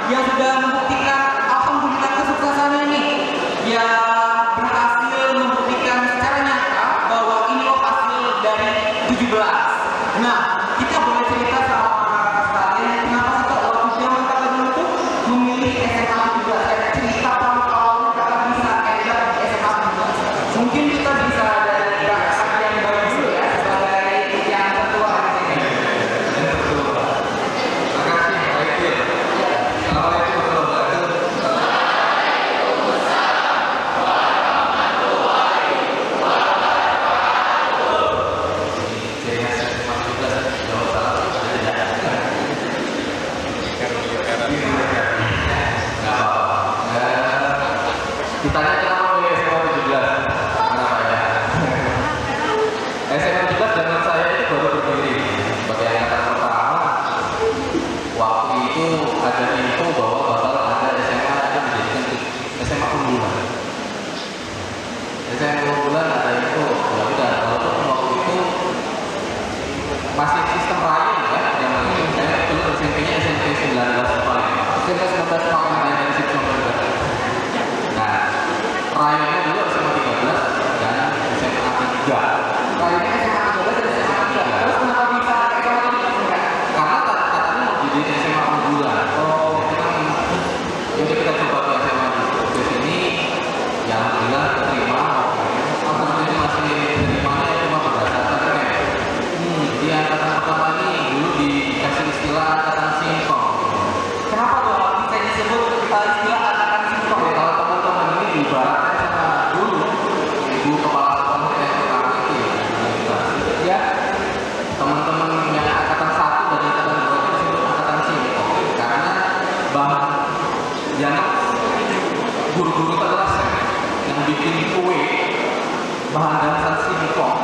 yang sudah membuktikan alhamdulillah kesuksesannya ini. Ya berhasil membuktikan secara nyata bahwa ini loh hasil dari 17. Nah, kita boleh cerita sama kakak-kakak sekalian, kenapa sih kak waktu zaman kakak dulu tuh memilih SMA juga? Cerita kamu awalnya kakak bisa edar di SMA juga. Mungkin kita bisa dari kakak yang baru dulu ya, sebagai yang tertua di sini. Ditanya kenapa milih SMA 17? Kenapa ya? SMA 17 zaman saya itu baru berdiri sebagai angkatan pertama. Waktu itu ada info bahwa bakal ada SMA yang menjadikan SMA unggulan. SMA unggulan ada info, ya udah. Walaupun waktu itu masih sistem rayu ya, yang itu saya dulu SMP-nya SMP 19 Palembang. SMP 19 Palembang dari sistem berbeda. Nah, rayunya dulu SMA 13 dan SMA 3. Kayaknya SMA 13 dan SMA 3. Terus kenapa bisa SMA 3? Karena katanya mau jadi SMA unggulan. Oh, jadi kita coba ke SMA di sini, ya alhamdulillah terima. Alhamdulillah masih terimanya cuma berdasarkan kayak, jadi angkatan pertama ini dulu dikasih istilah angkatan singkong. Kenapa tuh bisa disebut istilah angkatan singkong? Oke, kalau teman-teman ini diibaratkan sama dulu ibu kepala sekolah yang pertama itu ya, teman-teman yang angkatan 1 dan angkatan 2 itu disebut angkatan singkong karena bahan yang guru-guru kelas yang bikin kue bahan dasar singkong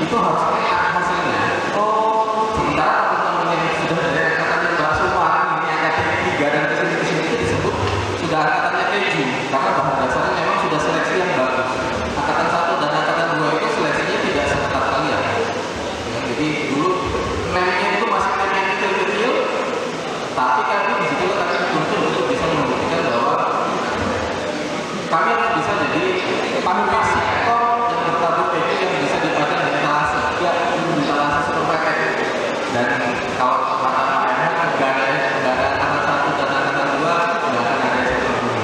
itu harus enak hasilnya. Oh, sementara teman-teman yang sudah dari angkatan yang bakso ini angkatan 3 dan kesini itu disebut sudah angkatannya keju karena bahan dasarnya memang sudah seleksi yang bagus. Angkatan 1 dan angkatan 2 itu seleksinya tidak seketat kalian ya, jadi dulu memnya itu masih mem yang kecil-kecil, tapi kami di situ kami betul untuk bisa membuktikan bahwa kami harus bisa jadi panutan sektor yang bertabur keju yang bisa dipajang di etalase ya, di etalase supermarket. Dan kalau kata Pak Ehan nggak ada angkatan 1 dan angkatan 2 nggak akan ada yang seperti.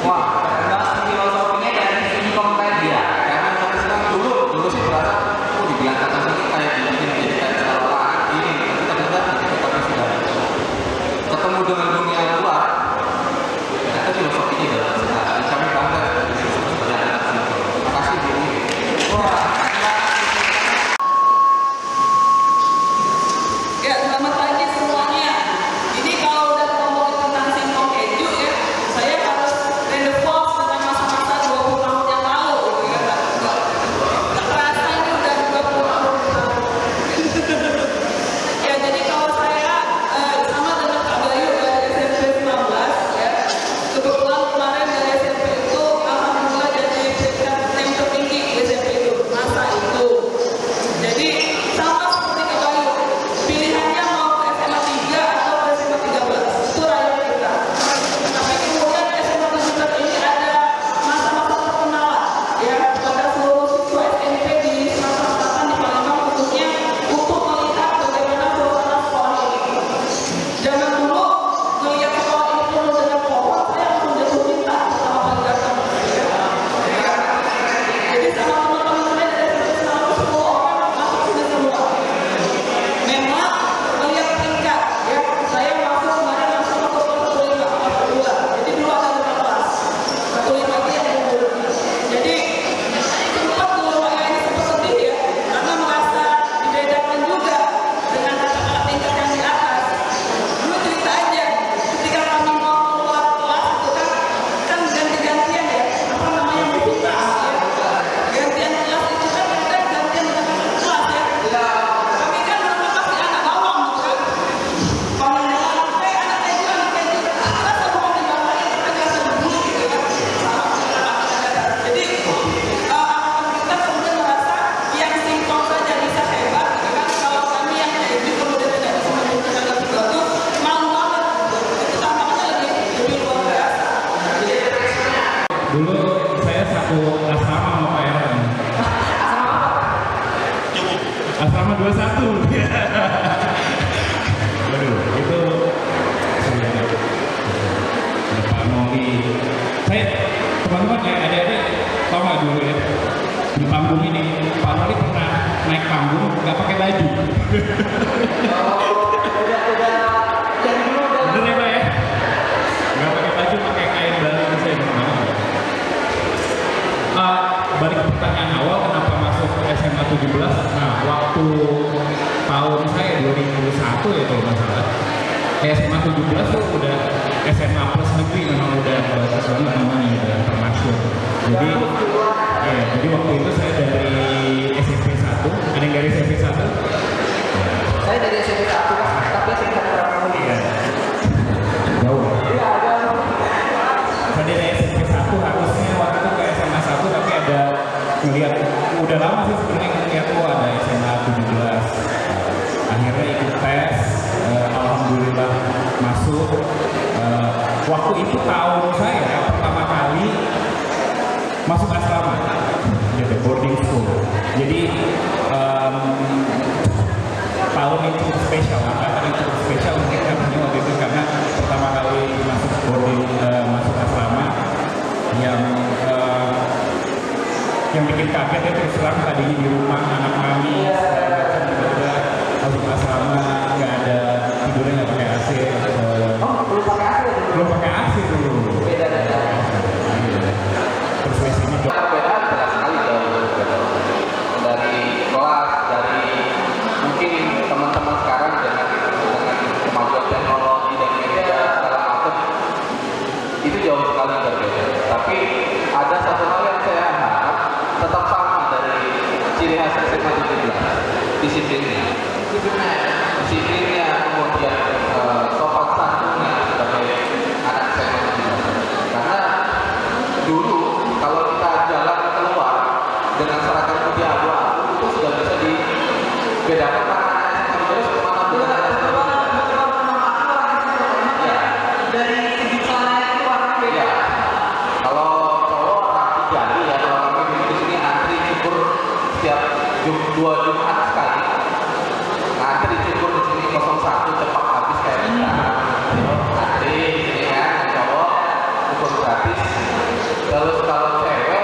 Wah, karena filosofinya dari singkong tadi ya. Karena sampai sekarang dulu sih berasa dibilang kata ini kayak dibikin jadi kayak seolah-olah ini, tapi ternyata ketika kami sudah ketemu dengan dunia luar, ternyata filosofinya dalam sekali. Kami bangga sebagai anak singkong. Terima kasih Bu. Wah. Ya, selamat pagi semuanya. Ini kalau udah ngomongin tentang singkong keju ya, saya harus relevan dengan masa-masa 20 tahun yang lalu gitu ya. Nggak kerasa ini udah 20 tahun yang lalu. Ya, jadi kalau saya sama dengan Kak Bayu dari SMP Dulu saya satu asrama sama Pak Aaron. Asrama 21. Waduh, itu Pak Noli. Saya teman-teman ya, adik-adik tahu nggak dulu ya, di panggung ini Pak Noli pernah naik panggung nggak pakai baju. Bener ya Pak ya? Nggak pakai baju, pakai kain baru. Saya pernah. Balik ke pertanyaan awal, kenapa masuk SMA 17? Nah, waktu tahun saya 2001 ya kalau nggak salah, SMA 17 tuh udah SMA plus negeri, memang udah bagus banget namanya, udah termasuk. Jadi, ya, jadi waktu itu saya dari SMP 1, ada yang dari SMP 1? Saya dari SMP 1, tapi SMP 1 berapa? Iya. Jauh. Iya, ada. Saya dari SMP 1 harusnya waktu itu ke SMA 1, tapi ada ngeliat, udah lama sih sebenarnya ngeliat ada SMA 17. Akhirnya ikut tes, alhamdulillah masuk. Waktu itu tahun saya pertama kali masuk asrama, jadi boarding school. Jadi tahun itu spesial, angkatan itu spesial mungkin karena waktu itu karena pertama kali masuk boarding, masuk asrama yang bikin kaget ya terus terang tadinya di rumah anak kami tiba-tiba masuk asrama nggak ada tidurnya, nggak pakai AC. Belum pakai AC dulu. Belum pakai AC dulu. Beda-beda. Terus sini Perbedaan jelas sekali dari kelas, dari mungkin teman-teman sekarang dengan kemajuan teknologi dan media segala macam itu jauh sekali berbeda. Tapi ada satu hal yang saya harap tetap sama dari ciri khas SMA 17, disiplinnya, kemudian sopan santunnya sebagai anak SMA 17. Karena dulu kalau kita jalan keluar dengan seragam putih abu-abu itu sudah bisa dibedakan mana anak SMA 17 mana bukan anak SMA 17. Ya. Dari segi celana itu warna beda. Ya. Kalau cowok rapi jali ya, kalau kami di sini antri cukur setiap 2 Jumat sekali. Antri cukur di sini 01 cepat habis kayak kita. Antri di sini kan cowok cukur gratis. Terus kalau cewek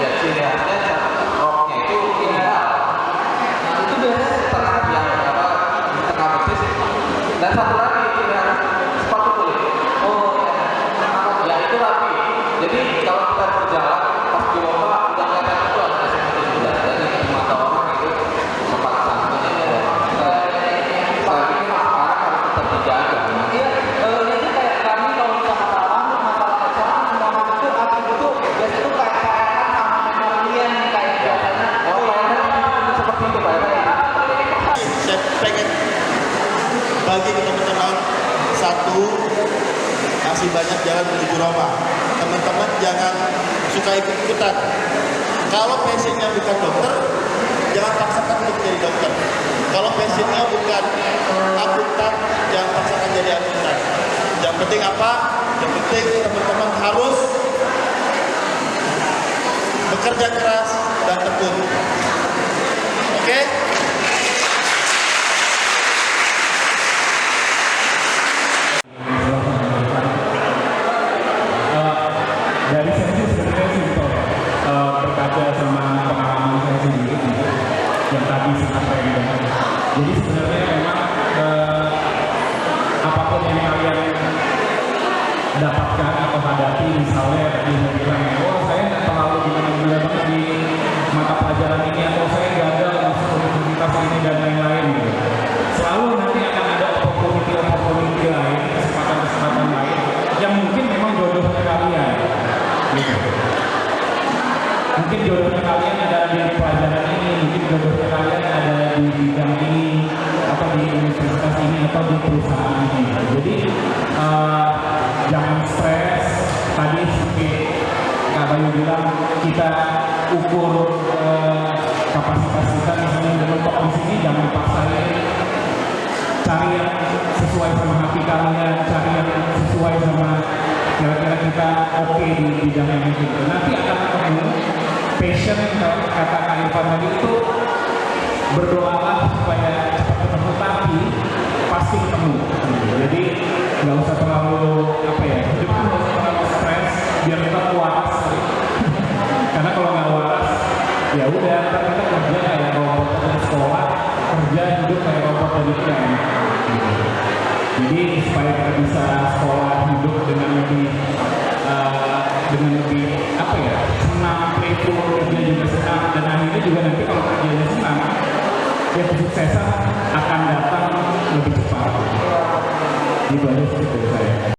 ya ciri khasnya roknya itu minimal. Itu biasanya setengah yang apa setengah betis. Dan satu lagi ciri khas sepatu kulit. Ya itu rapi. Jadi kalau kita berjalan pas di lomba udah kelihatan itu ada SMA 17. Jadi di mata orang itu sopan santun ya. Saya pikir sekarang harus tetap dijaga. Iya, itu kayak kami kalau misalnya masalah pacaran semua macam itu atribut itu biasanya itu kayak kayak sama kalian kayak biasanya. Oh, kayaknya seperti itu Pak. Saya pengen bagi ke teman-teman satu, masih banyak jalan menuju Roma. Teman-teman jangan suka ikut-ikutan. Kalau passionnya bukan dokter, jangan paksakan untuk jadi dokter. Kalau passionnya bukan akuntan, jangan paksakan jadi akuntan. Yang penting apa? Yang penting teman-teman harus bekerja keras dan tekun. Oke? Dari saya sih sebenarnya simpel ya, berkaca sama pengalaman saya sendiri gitu, yang tadi sangat random. Jadi sebenarnya memang apapun yang kalian dapatkan atau hadapi, misalnya tadi saya bilang, oh saya nggak terlalu gimana-gimana banget di mata pelajaran ini, atau saya gagal masuk universitas ini dan lain-lain gitu. Selalu nanti akan ada opportunity lain, kesempatan-kesempatan lain yang mungkin memang jodohnya kalian. Gitu. Mungkin jodohnya kalian ada di pelajaran ini, mungkin jodohnya kalian ada di bidang ini, atau di universitas ini, atau di perusahaan ini. Jadi jangan stres. Tadi seperti Kak Bayu bilang, kita ukur kapasitas kita misalnya mentok di sini, jangan paksain. Cari yang sesuai sama hati kalian, cari yang sesuai sama kira-kira kita oke di bidang yang itu. Karena Irfan tadi itu berdoalah supaya cepat ketemu, tapi pasti ketemu. Jadi nggak usah terlalu apa ya, hidup tuh nggak usah terlalu stres, biar kita waras. Karena kalau nggak waras, ya udah ntar kita kerja kayak robot di sekolah, kerja hidup kayak robot tadi kan. Jadi supaya kita bisa sekolah hidup dengan lebih apa ya, senang, playful, kerja juga senang, dan akhirnya juga nanti kalau kerjanya senang, ya kesuksesan akan datang lebih cepat. Gitu aja sih dari saya.